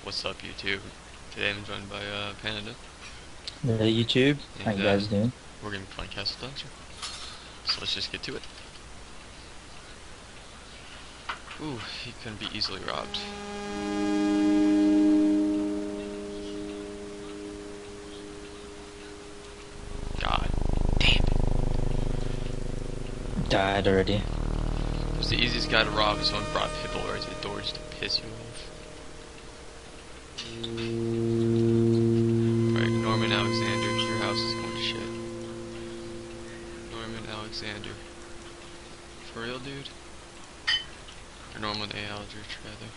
What's up, YouTube? Today I'm joined by Panda, Hey YouTube, how and you guys doing? we're gonna be playing Castle Dungeon. So let's just get to it. Ooh, he couldn't be easily robbed. God damn it! Died already. Who's the easiest guy to rob? If someone brought people right to the door just to piss you off. Right, Norman Alexander, your house is going to shit. Norman Alexander. For real, dude? Or Norman A. Aldrich, rather.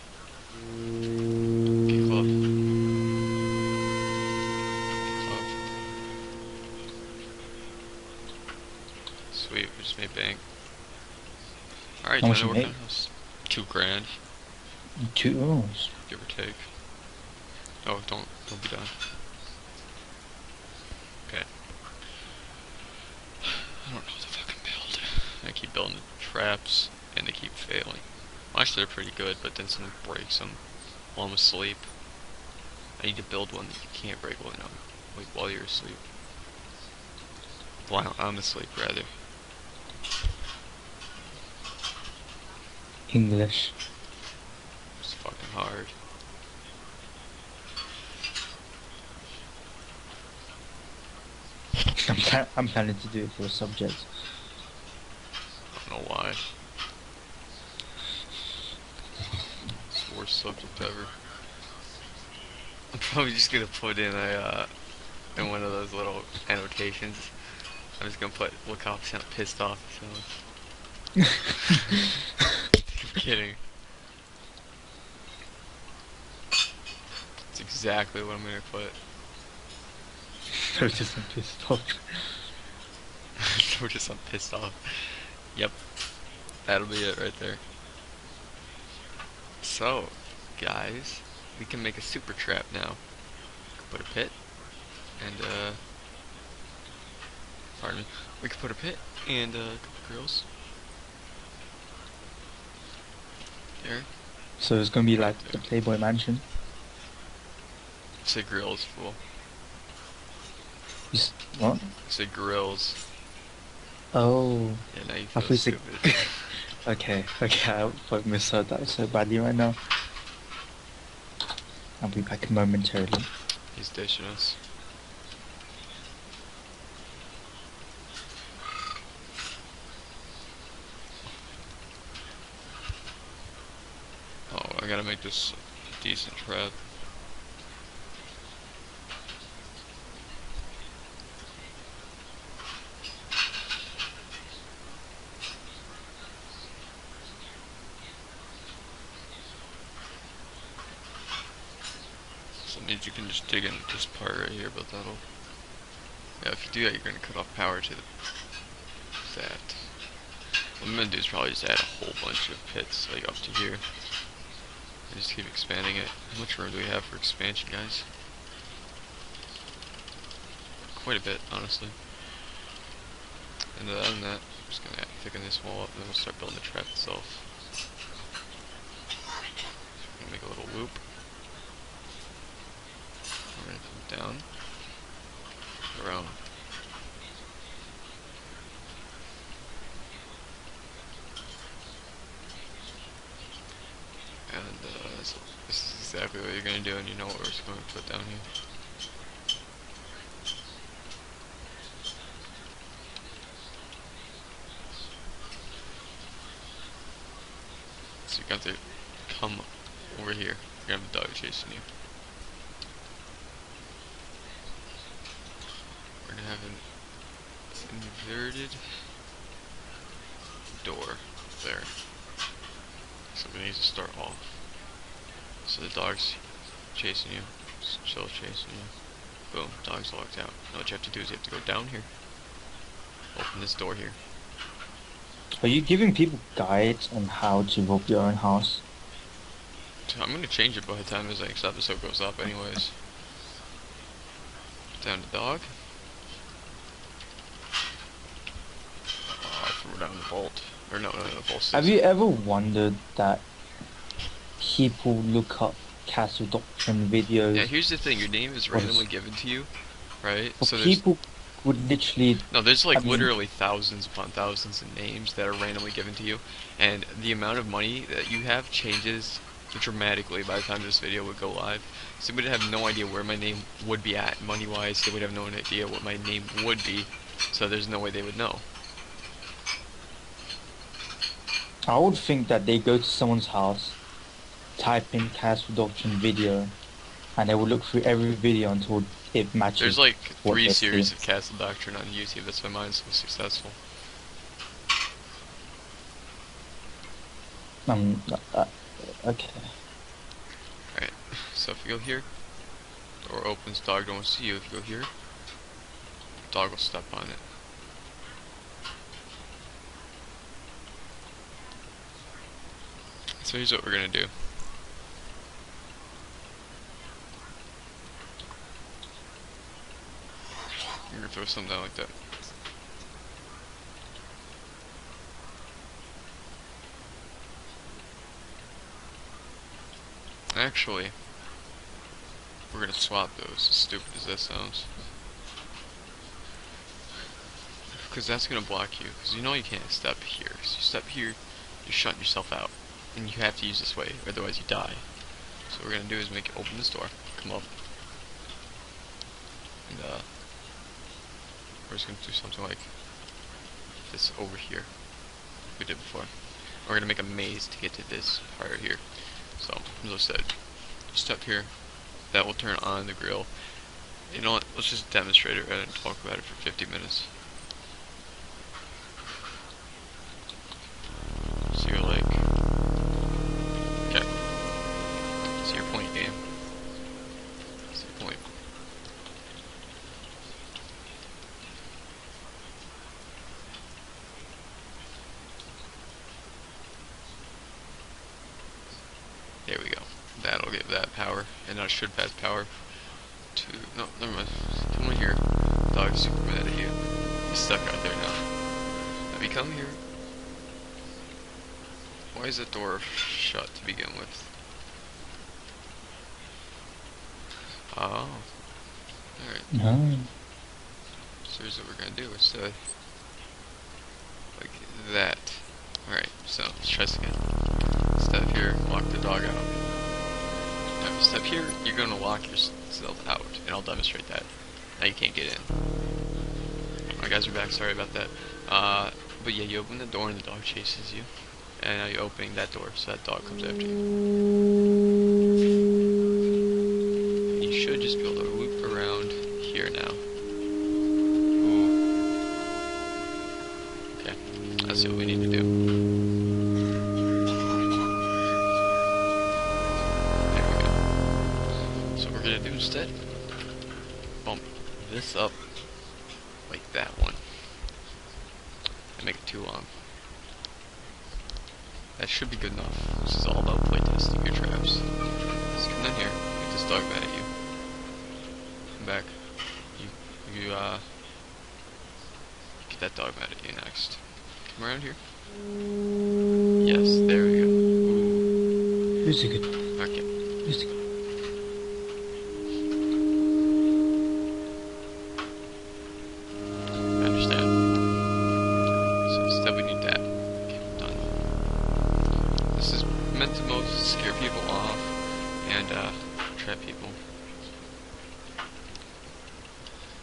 Okay, club. Club. Sweet, we just made bank. Alright, How time much to you work on make? a house. 2 grand, Two. Oh, give or take. Oh, don't be done. Okay. I don't know what to fucking build. I keep building the traps, and they keep failing. Well, actually, they're pretty good, but then someone breaks them while I'm asleep. I need to build one that you can't break while you're asleep. While I'm asleep, rather. English. It's fucking hard. I'm planning to do it for a subject. I don't know why. It's the worst subject ever. I'm probably just gonna put in in one of those little annotations. I'm just gonna put look how pissed off it sounds. I'm kidding. It's exactly what I'm gonna put. I just am pissed off. We're just I'm pissed off. Yep, that'll be it right there. So, guys, we can make a super trap now. Put a pit, and pardon me. We could put a pit and a couple grills. There, So it's gonna be right like the there. Playboy Mansion. Say grills, fool. What? Say grills. Oh, Yeah, now you I feel thought you said. stupid. Okay, I misheard that so badly right now. I'll be back momentarily. He's dishing us. Oh, I gotta make this a decent trap. So it means you can just dig in this part right here, but that'll... Yeah, if you do that, you're gonna cut off power to that. What I'm gonna do is probably just add a whole bunch of pits, like up to here. And just keep expanding it. How much room do we have for expansion, guys? Quite a bit, honestly. And other than that, I'm just gonna thicken this wall up, and then we'll start building the trap itself. I'm gonna make a little loop. We're gonna come down, around. And so this is exactly what you're gonna do, and you know what we're just going to put down here. So you're gonna have to come over here. You're gonna have a dog chasing you. We're gonna have an inverted door there. So we need to start off. So the dog's chasing you, still chasing you. Boom, dog's locked out. Now what you have to do is you have to go down here. Open this door here. Are you giving people guides on how to rob your own house? So I'm gonna change it by the time this next episode goes up anyways. Down to dog. I threw down the bolt. Or no, the bolt's Have you ever wondered that people look up cast reduction Yeah, videos. here's the thing, your name is Or randomly given to you, right? but So there's people would literally, no, there's I like mean, literally thousands upon thousands of names that are randomly given to you, and the amount of money that you have changes dramatically by the time this video would go live. So we would have no idea where my name would be at money-wise. They would have no idea what my name would be, so there's no way they would know. I would think that they go to someone's house, type in cast reduction video, and they will look through every video until it There's matches like what 3 they series see. of Castle Doctrine on YouTube. That's why mine's so successful. Okay. Alright, so if you go here, door opens, dog don't see you. If you go here, dog will step on it. So here's what we're gonna do. We're gonna throw something down like that. Actually, we're gonna swap those, as stupid as that sounds. Because that's gonna block you, because you know you can't step here. So you step here, you're shutting yourself out. And you have to use this way, otherwise you die. So what we're gonna do is make it open this door, come up. And we're just gonna do something like this over here, like we did before. We're gonna make a maze to get to this part here. So, as I said, step here, that will turn on the grill. You know what, let's just demonstrate it rather than talk about it for 50 minutes. So you're like, okay, so your point game. That's your point. There we go. That'll give that power, and now it should pass power to, no, never mind. Come on here. Dog's super mad at you. He's stuck out there now. If you come here, why is that door shut to begin with? Oh. Alright. No. So here's what we're gonna do instead. Like that. Alright, so let's try this again. Step here, lock the dog out. Now if you step here, you're gonna lock yourself out, and I'll demonstrate that. Now you can't get in. Alright guys, we're back, sorry about that. But yeah, you open the door and the dog chases you. And now you're opening that door, so that dog comes after you. And you should just be able to loop around here now. Ooh. Okay, let's see what we need to do. There we go. So what we're gonna do instead, bump this up like that one. And make it too long. That should be good enough. This is all about playtesting your traps. So come in here, make this dog mad at you. Come back. You get that dog mad at you next. Come around here. Yes, there we go. Ooh. Who's a good? Okay. Who's a good? I understand. So instead we need that. Okay, done. This is meant to most scare people off and trap people.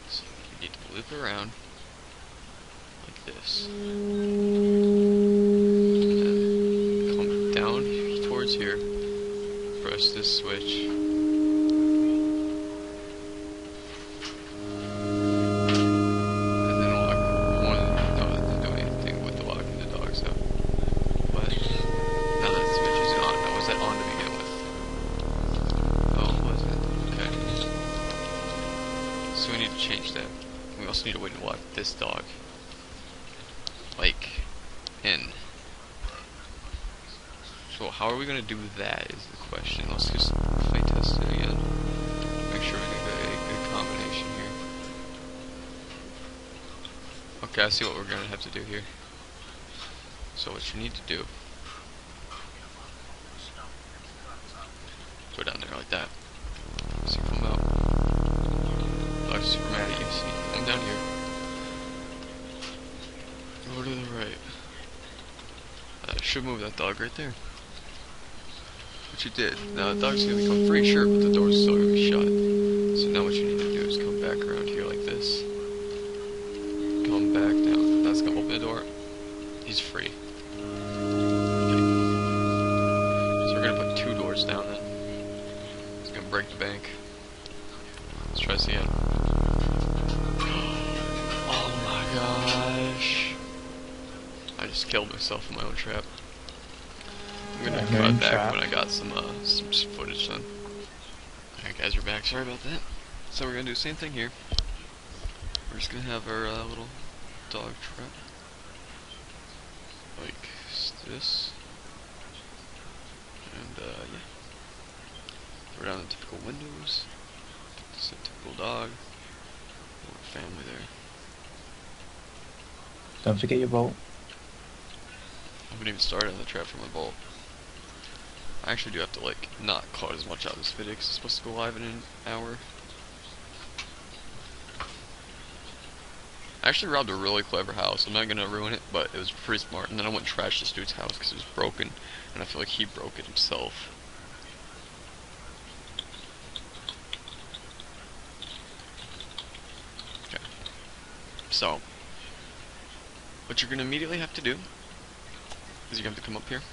So you need to loop around like this. And come down towards here. Press this switch. And then lock one. No, it didn't do anything with the locking the dogs out. But now that switch is on. Now was that on to begin with? Oh, was it? Okay. So we need to change that. We also need a way to lock this dog. Like, in. So how are we going to do that is the question. Let's just play test it again. Make sure we get a good combination here. Okay, I see what we're going to have to do here. So what you need to do, go down there like should move that dog right there. What you did. Now the dog's gonna become free, sure, but the door's still gonna be shut. So now what you need to do is come back around here like this. Come back down. That's gonna open the door. He's free. Okay. So we're gonna put 2 doors down then. It's gonna break the bank. Let's try this again. Oh my gosh. I just killed myself in my own trap. I'm gonna cut back when I got some footage done. Alright guys, we're back. Sorry about that. So we're gonna do the same thing here. We're just gonna have our little dog trap. Like this. And yeah. Throw down the typical windows. Just a typical dog. Little family there. Don't forget your bolt. I haven't even started on the trap for my bolt. I actually do have to like not cut as much out of this video because it's supposed to go live in an hour. I actually robbed a really clever house. I'm not gonna ruin it, but it was pretty smart. And then I went and trashed this dude's house because it was broken, and I feel like he broke it himself. Okay. So, what you're gonna immediately have to do is you're gonna have to come up here.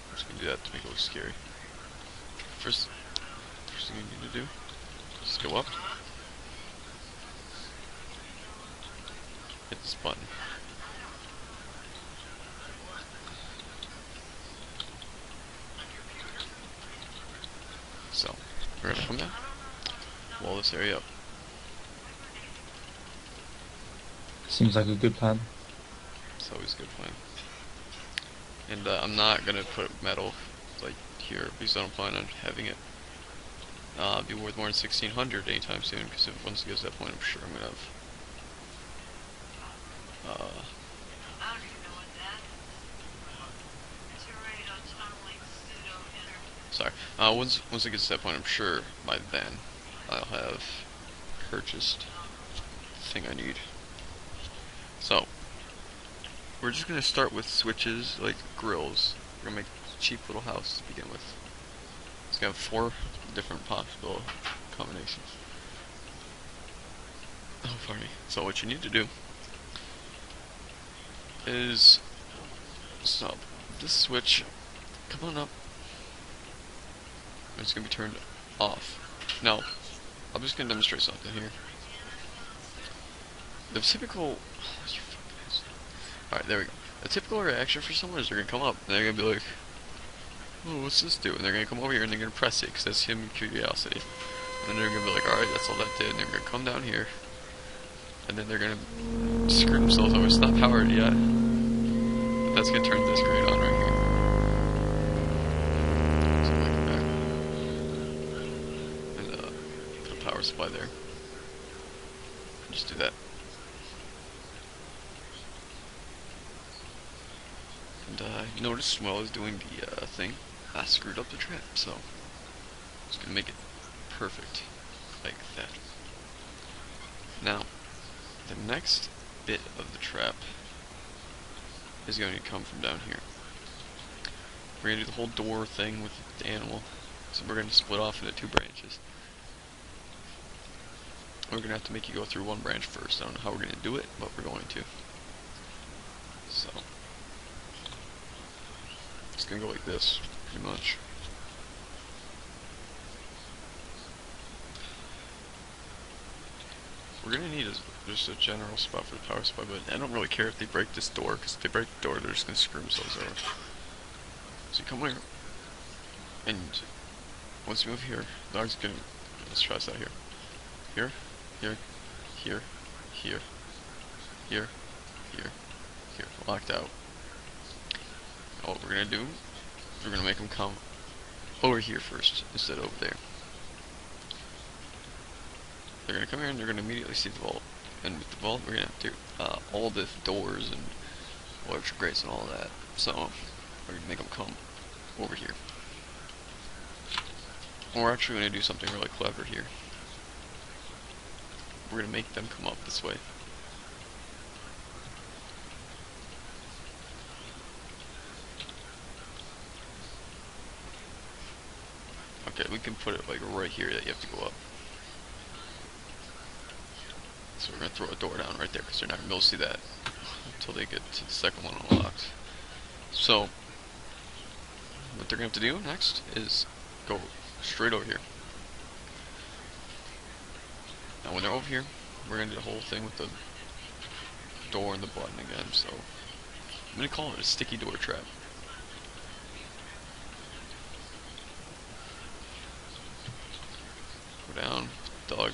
I'm just gonna do that to make it look scary. First thing you need to do is go up, hit this button. So, we're gonna come down, wall this area up. Seems like a good plan. It's always a good plan. And I'm not gonna put metal like here because I don't plan on having it be worth more than 1,600 anytime soon. Because once it gets to that point, I'm sure I'm gonna have. Sorry. Once it gets to that point, I'm sure by then I'll have purchased the thing I need. So we're just gonna start with switches like grills. We're gonna make a cheap little house to begin with. It's gonna have 4 different possible combinations. Oh, pardon me. So what you need to do is stop this switch. Come on up. It's gonna be turned off. Now, I'm just gonna demonstrate something here. The typical. Alright, there we go. A typical reaction for someone is they're gonna come up and they're gonna be like, oh, what's this do? And they're gonna come over here and they're gonna press it because that's human curiosity. And then they're gonna be like, alright, that's all that did. And they're gonna come down here. And then they're gonna screw themselves over. It's not powered yet. But that's gonna turn this grate on right here. So I'll come back. And put a power supply there. Just do that. And notice while I was doing the thing, I screwed up the trap, so I'm just gonna make it perfect like that. Now, the next bit of the trap is going to come from down here. We're gonna do the whole door thing with the animal, so we're gonna split off into 2 branches. We're gonna have to make you go through one branch first. I don't know how we're gonna do it, but we're going to. So it's gonna go like this, pretty much. We're gonna need just a general spot for the power supply, but I don't really care if they break this door, because if they break the door, they're just gonna screw themselves over. So you come here, and once you move here, the dog's gonna. Let's try this out here. Here, here, here, here, here, here, here. Locked out. Now what we're gonna do, we're gonna make them come over here first instead of over there. They're gonna come here and they're gonna immediately see the vault. And with the vault, we're gonna have to do all the doors and electric grates and all of that. So we're gonna make them come over here. And we're actually gonna do something really clever here. we're gonna make them come up this way. Okay, we can put it like right here that you have to go up. So we're gonna throw a door down right there because they're not gonna be able to see that until they get to the second one unlocked. So what they're gonna have to do next is go straight over here. Now when they're over here, we're gonna do the whole thing with the door and the button again. So I'm gonna call it a sticky door trap. Go down, dog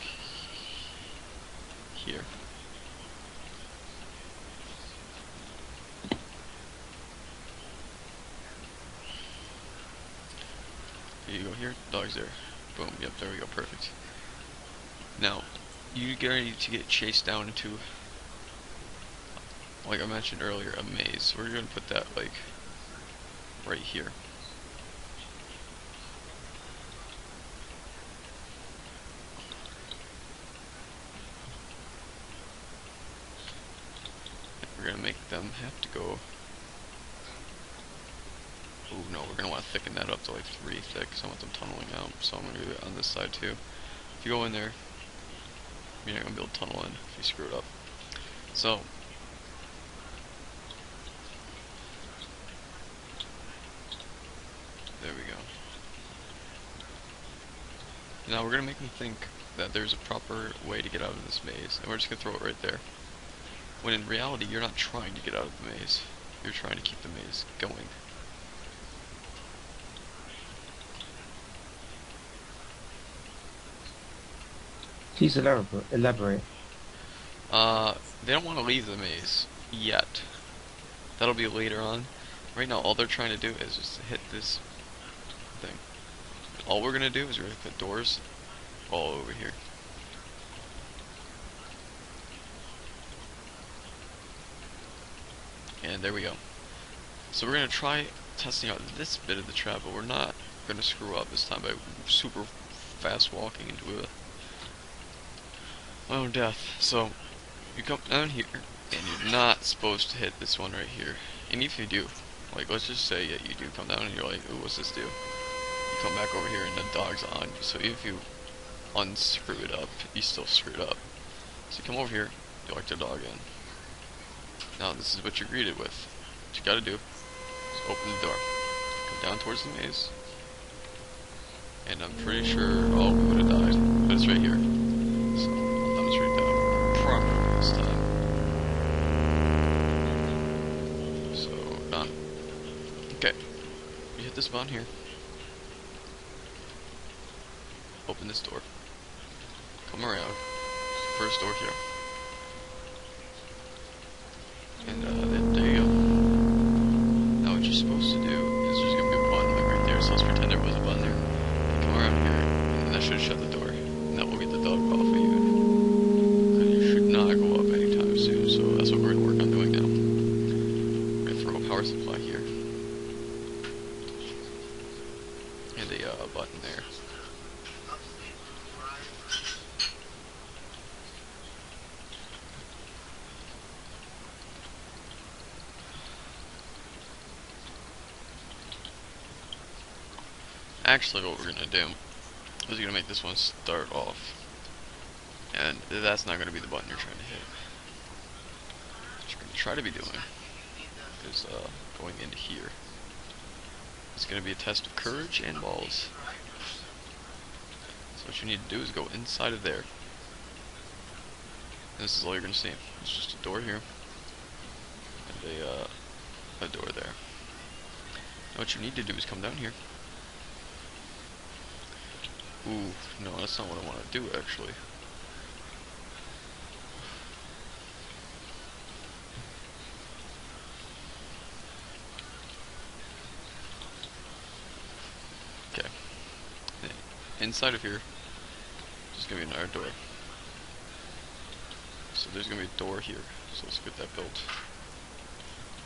here. You go here, dog's there. Boom, yep, there we go, perfect. Now, you get ready to get chased down into, like I mentioned earlier, a maze. We're gonna put that like right here. We're gonna make them have to go. Oh no, we're gonna want to thicken that up to like 3 thick, because I want them tunneling out. So I'm gonna do it on this side too. If you go in there, you're not gonna be able to tunnel in if you screw it up. So there we go. Now we're gonna make them think that there's a proper way to get out of this maze, and we're just gonna throw it right there. When in reality, you're not trying to get out of the maze. You're trying to keep the maze going. Please elaborate. They don't want to leave the maze yet. That'll be later on. Right now, all they're trying to do is just hit this thing. All we're gonna do is we're gonna put doors all over here. And there we go. So we're gonna try testing out this bit of the trap, but we're not gonna screw up this time by super fast walking into my own death. So you come down here, and you're not supposed to hit this one right here. And if you do, like let's just say you do come down and you're like, ooh, what's this do? You come back over here and the dog's on you. So if you unscrew it up, you still screw it up. So you come over here, you elect the dog in. Now this is what you're greeted with. What you gotta do is open the door, come down towards the maze, and I'm pretty sure, oh, we would have died, but it's right here. So I'll demonstrate that properly this time. So done. Okay, you hit this button here. Open this door. Come around. First door here. And there you go. Now what you're supposed to do is there's gonna be a button like right there, so let's pretend there was a button there. You come around here, and that should shut the door. And that will get the dog off of you. And you should not go up anytime soon, so that's what we're gonna work on doing now. We're gonna throw a power supply here. And a button there. Actually, what we're gonna do is gonna make this one start off, and that's not gonna be the button you're trying to hit. What you're gonna try to be doing is going into here. It's gonna be a test of courage and balls. So what you need to do is go inside of there. And this is all you're gonna see. It's just a door here and a door there. Now what you need to do is come down here. Ooh, no, that's not what I want to do, actually. Okay. Inside of here, there's going to be another door. So there's going to be a door here, so let's get that built.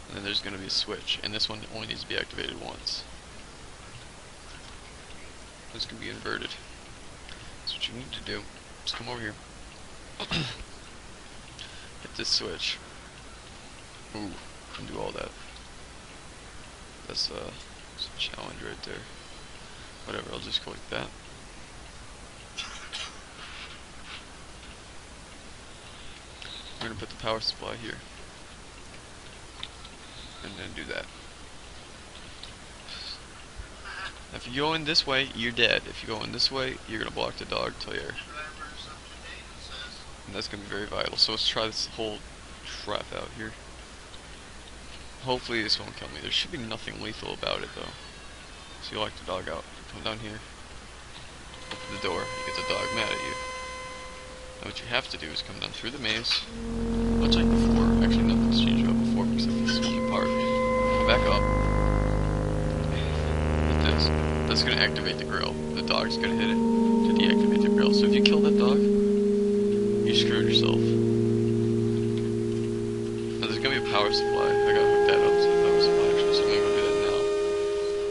And then there's going to be a switch, and this one only needs to be activated once. This can be inverted. So what you need to do is come over here, Hit this switch. Ooh, can do all that. That's a challenge right there. Whatever, I'll just go like that. We're gonna put the power supply here. And then do that. If you go in this way, you're dead. If you go in this way, you're gonna block the dog till you're... And that's gonna be very vital. So let's try this whole trap out here. Hopefully this won't kill me. There should be nothing lethal about it though. So you lock the dog out. Come down here. Open the door. You get the dog mad at you. Now what you have to do is come down through the maze. Much like before. Actually nothing's changed about before except for the smoky part. Come back up. Hit this. That's gonna activate the grill. The dog's gonna hit it to deactivate the grill. So if you kill that dog, you screwed yourself. Now there's gonna be a power supply. I gotta hook that up to the power supply actually, so I'm gonna go do that now.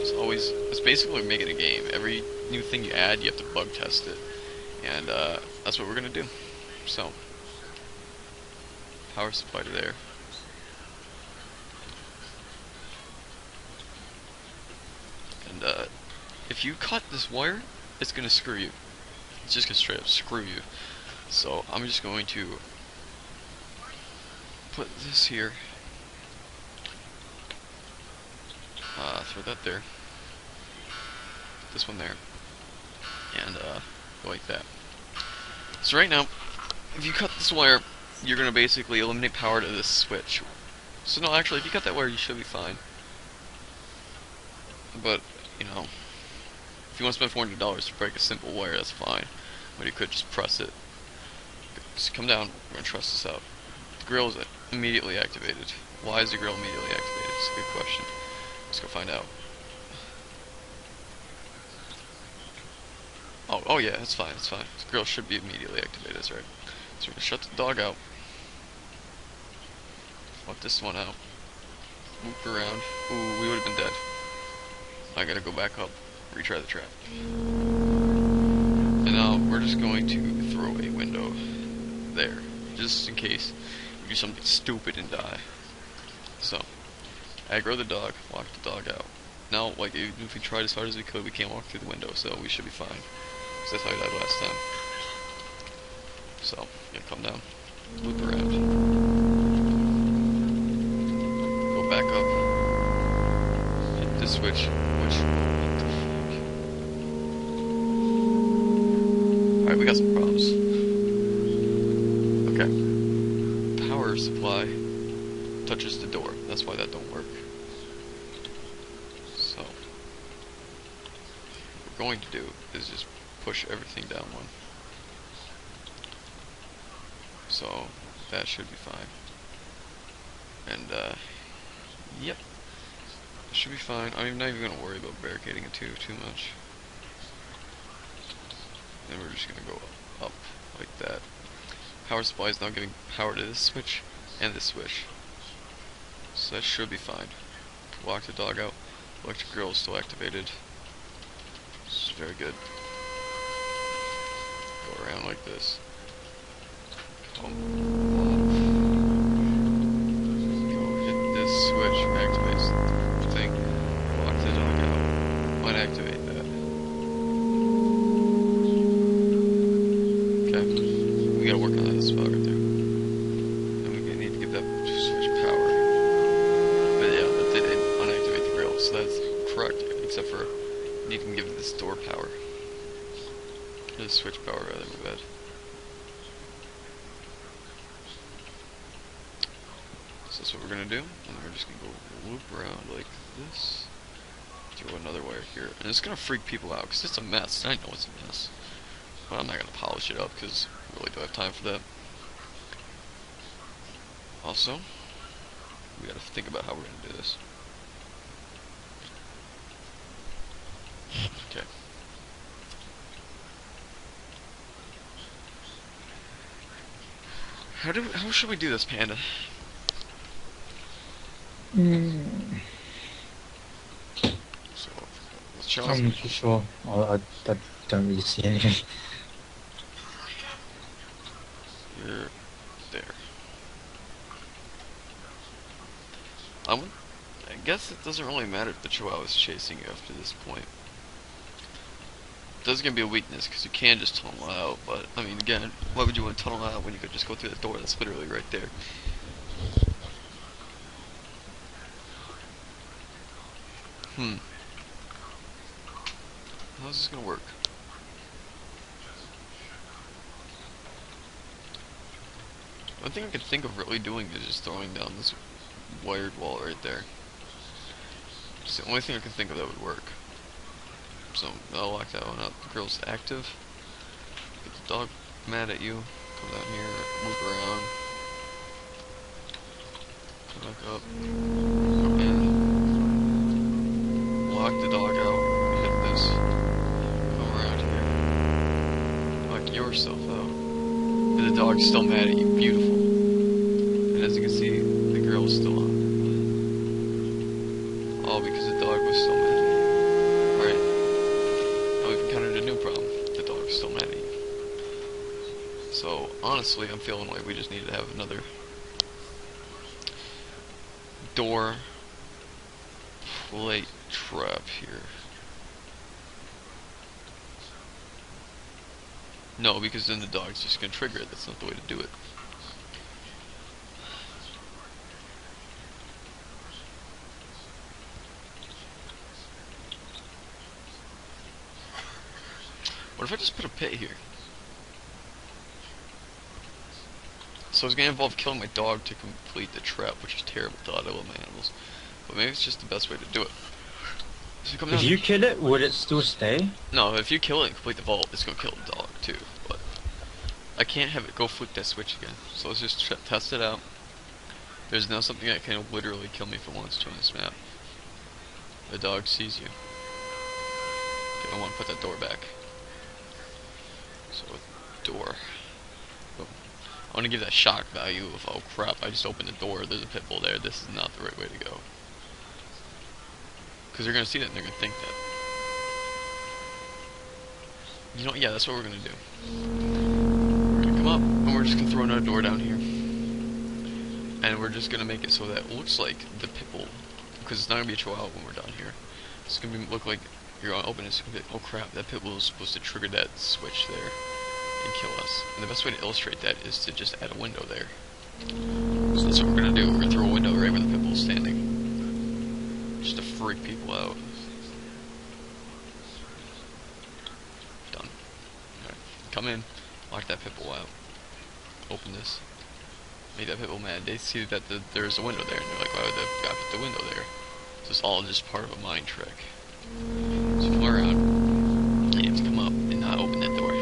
It's always, it's basically like making a game. Every new thing you add, you have to bug test it. And that's what we're gonna do. So, power supply to there. And if you cut this wire, it's gonna screw you. It's just gonna straight up screw you. So I'm just going to put this here. Throw that there. This one there. And go like that. So right now, if you cut this wire, you're gonna basically eliminate power to this switch. So no, actually, if you cut that wire, you should be fine. But you know, if you want to spend $400 to break a simple wire, that's fine. But you could just press it. Just come down. We're gonna trust this out. The grill is immediately activated. Why is the grill immediately activated? It's a good question. Let's go find out. Oh yeah, it's fine, it's fine. The grill should be immediately activated, that's right. So we're gonna shut the dog out. Let this one out. Loop around. Ooh, we would have been dead. I gotta go back up, retry the trap. And now we're just going to throw a window there, just in case we do something stupid and die. So, aggro the dog, lock the dog out. Now, like, even if we tried as hard as we could, we can't walk through the window, so we should be fine. Because that's how I died last time. So, yeah, come down, loop around, go back up, hit this switch, which, what the fuck? Alright, we got some problems. Okay. Power supply touches the door, that's why that don't work. So, what we're going to do is just push everything down one. So that should be fine. And yep, it should be fine. I'm not even gonna worry about barricading it too much. And we're just gonna go up like that. Power supply is now giving power to this switch and this switch. So that should be fine. Lock the dog out. Electric grill is still activated. This is very good. Go around like this. Go hit this switch, activates the thing. Lock the dog out. Might activate that. Okay. We gotta work on that spot right there. And we need to give that switch power. But yeah, that did unactivate the grill, so that's correct, except for you need to give this door power. Or the switch power rather, my bad. So that's what we're gonna do, and we're just gonna go loop around like this. Throw another wire here, and it's gonna freak people out because it's a mess. I know it's a mess, but I'm not gonna polish it up because we really don't have time for that. Also, we gotta think about how we're gonna do this. Okay. How should we do this, Panda? So let's try. I'm not too sure. I don't really see anything. You're there. I guess it doesn't really matter if the Chihuahua is chasing you after this point. It does gonna be a weakness because you can just tunnel out, but I mean, again, why would you want to tunnel out when you could just go through the door that's literally right there? How's this gonna work? One thing I could think of really doing is just throwing down this wired wall right there. It's the only thing I can think of that would work. So I'll lock that one up. The grill's active. Get the dog mad at you. Come down here, move around. Come back up. Come in. Lock the dog out. Hit this. Come around here. Lock yourself out. And the dog's still mad at you. Beautiful. And as you can see, the grill's still on. All because the dog was still mad at you. Alright. Now we've encountered a new problem. The dog's still mad at you. So, honestly, I'm feeling like we just need to have another door plate trap here. No, because then the dog's just gonna trigger it. That's not the way to do it. What if I just put a pit here? So it's gonna involve killing my dog to complete the trap, which is terrible thought. I love my animals, but maybe it's just the best way to do it. So come down If you kill it, would it still stay? No, if you kill it and complete the vault, it's gonna kill the dog too. But I can't have it go flick that switch again. So let's just test it out. There's now something that can literally kill me if it wants to on this map. The dog sees you. Okay, I want to put that door back. So door. Boom. I want to give that shock value of, oh crap, I just opened the door, there's a pit bull there, this is not the right way to go. Because they're going to see that and they're going to think that. You know, yeah, that's what we're going to do. We're going to come up, and we're just going to throw another door down here. And we're just going to make it so that it looks like the pit bull, because it's not going to be a Chihuahua when we're down here. It's going to look like you're going to open it, it's going to be, oh crap, that pit bull is supposed to trigger that switch there and kill us. And the best way to illustrate that is to just add a window there. So that's what we're going to do. We're going to throw a window right where the pit bull is standing. Just to freak people out. Done. Alright. Come in. Lock that pit bull out. Open this. Make that pit bull mad. They see that there's a window there, and they're like, why would that guy put the window there? So it's all just part of a mind trick. So come around. And you have to come up and not open that door.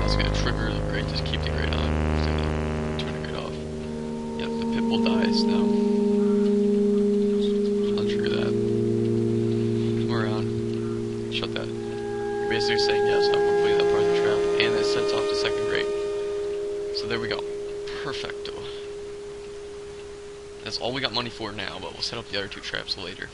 That's going to trigger the grate. Just keep the grate on. It's going to turn the grate off. Yep, the pit bull dies now. Shut that. You're basically saying yes, I'm completing that part of the trap, and it sets off the second grate. So there we go. Perfecto. That's all we got money for now, but we'll set up the other two traps later.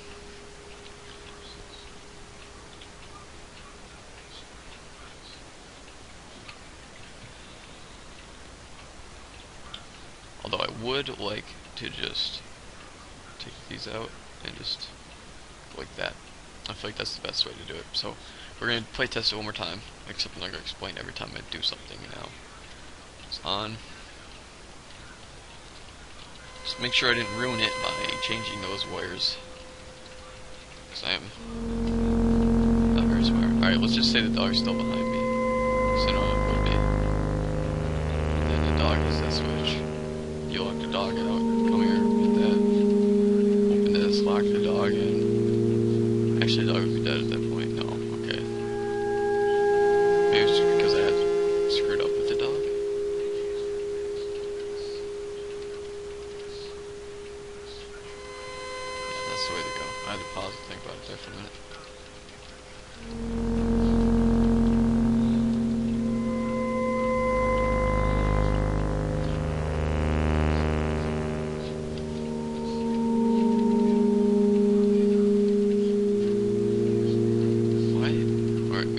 Although I would like to just take these out and just go like that. I feel like that's the best way to do it. So we're going to play test it one more time, except I'm not going to explain every time I do something now. It's on. Just make sure I didn't ruin it by changing those wires, because I am not very smart. Alright, let's just say the dog's still behind me, because I know it would be. And then the dog hits that switch. You lock the dog out. Come here, hit that. Open this, lock the dog in. Actually, the dog would be dead at that point. No, okay. Maybe it's just because I had screwed up with the dog. Yeah, that's the way to go. I had to pause and think about it there for a minute.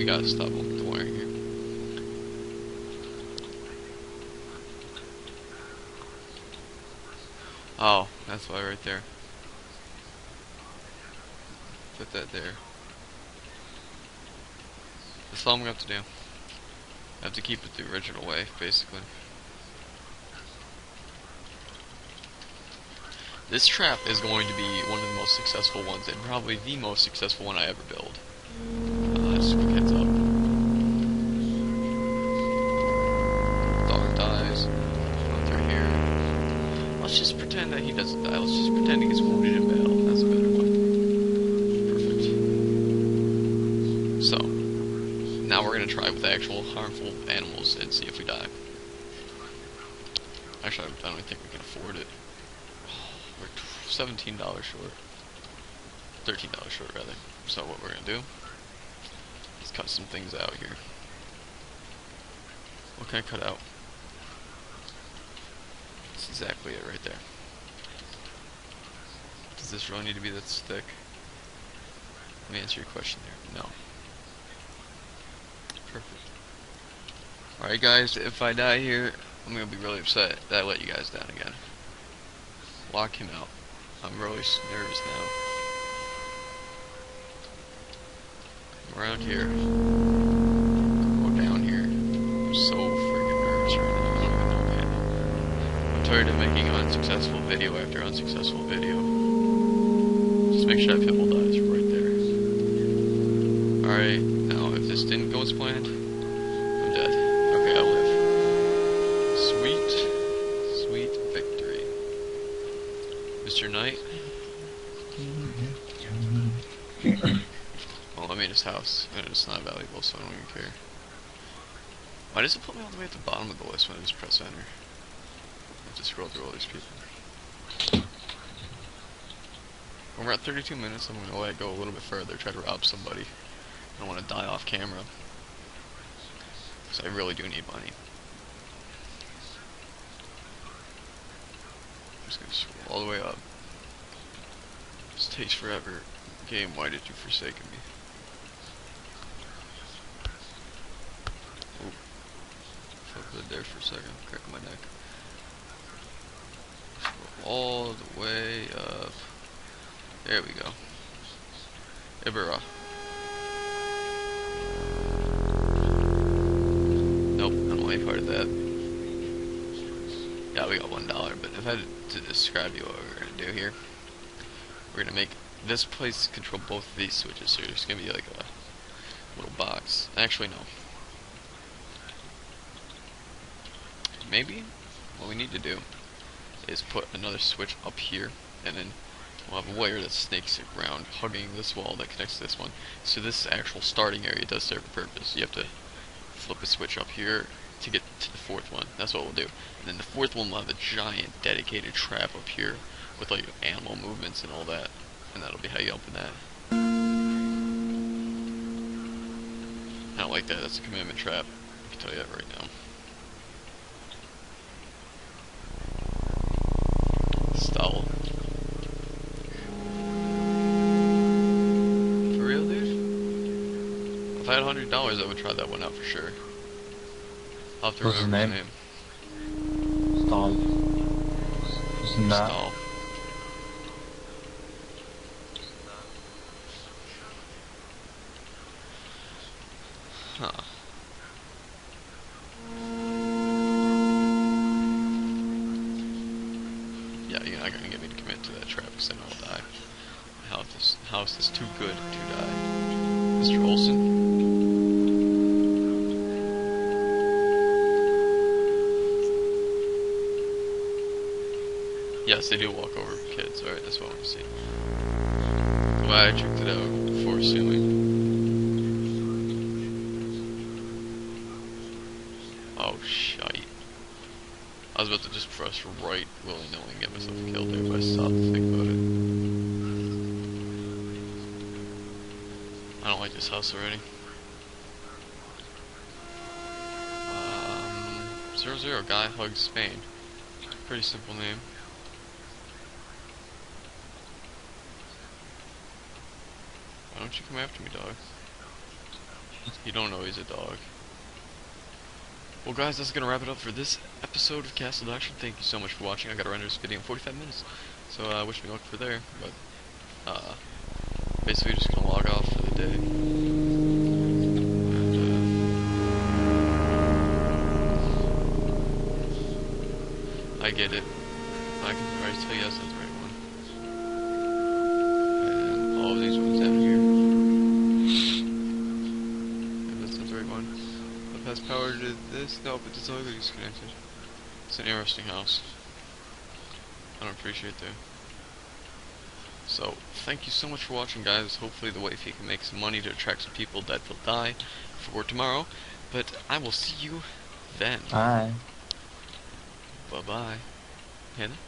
Gotta stop the wiring here. That's why right there. Put that there. That's all I'm gonna have to do. I have to keep it the original way, basically. This trap is going to be one of the most successful ones, and probably the most successful one I ever build. Just a quick heads up. Dog dies. Going through here. Let's just pretend that he doesn't die. Let's just pretend he gets wounded in battle. That's a better one. Perfect. So, now we're going to try with actual harmful animals and see if we die. Actually, I don't think we can afford it. We're $17 short. $13 short, rather. So what we're going to do is cut some things out here. What can I cut out? That's exactly it right there. Does this really need to be that thick? Let me answer your question there. No. Perfect. Alright guys, if I die here, I'm going to be really upset that I let you guys down again. Lock him out. I'm really nervous now. Come around here. Go down here. I'm so freaking nervous right now. I don't even know man. I'm tired of making unsuccessful video after unsuccessful video. Just make sure that pitbull dies right there. Alright, now if this didn't go as planned, I'm dead. Okay, I'll live. Sweet, sweet victory. Mr. Knight? Well, I made his house, and it's not valuable, so I don't even care. Why does it put me all the way at the bottom of the list when I just press enter? I have to scroll through all these people. When we're at 32 minutes, I'm going to let it go a little bit further, try to rob somebody. I don't want to die off camera. Because I really do need money. I'm just going to scroll all the way up. This takes forever. Game, why did you forsake me? Oh. Felt good there for a second. Crack my neck. Scroll all the way up. There we go. Ibera. Nope, I don't want any part of that. Yeah, we got $1, but if I had to describe you what we're going to do here, we're going to make this place control both of these switches, so there's going to be like a little box. Actually, no. Maybe what we need to do is put another switch up here, and then we'll have a wire that snakes around, hugging this wall that connects to this one. So this actual starting area does serve a purpose. You have to flip a switch up here to get to the fourth one. That's what we'll do. And then the fourth one will have a giant dedicated trap up here with like animal movements and all that. And that'll be how you open that. I don't like that. That's a commitment trap. I can tell you that right now. Stall. For real, dude? If I had $100, I would try that one out for sure. I'll have to What's his remember name? his name. Stall. Isn't that? Stall. Huh. Yeah, you're not gonna get me to commit to that trap because then I'll die. This house is too good to die. Mr. Olson? Yes, they do walk over kids. Alright, that's what I want to see. Glad I checked it out before assuming. Oh, shite. I was about to just press right willy-nilly and get myself killed there if I stopped to think about it. I don't like this house already. 00 Guy Hugs Spain. Pretty simple name. Why don't you come after me, dog? You don't know he's a dog. Well guys, that's gonna wrap it up for this episode of Castle Doctrine. Thank you so much for watching. I gotta render this video in 45 minutes. So wish me luck for there. But basically just gonna log off for the day. I get it. I can already tell you that's not the right one. And all of these ones down here. And that's not the right one. If has power to this, no, but it's only disconnected. It's an interesting house. I don't appreciate that. So, thank you so much for watching, guys. Hopefully the wifey can make some money to attract some people that will die for tomorrow. But I will see you then. Alright. Bye-bye. Hannah?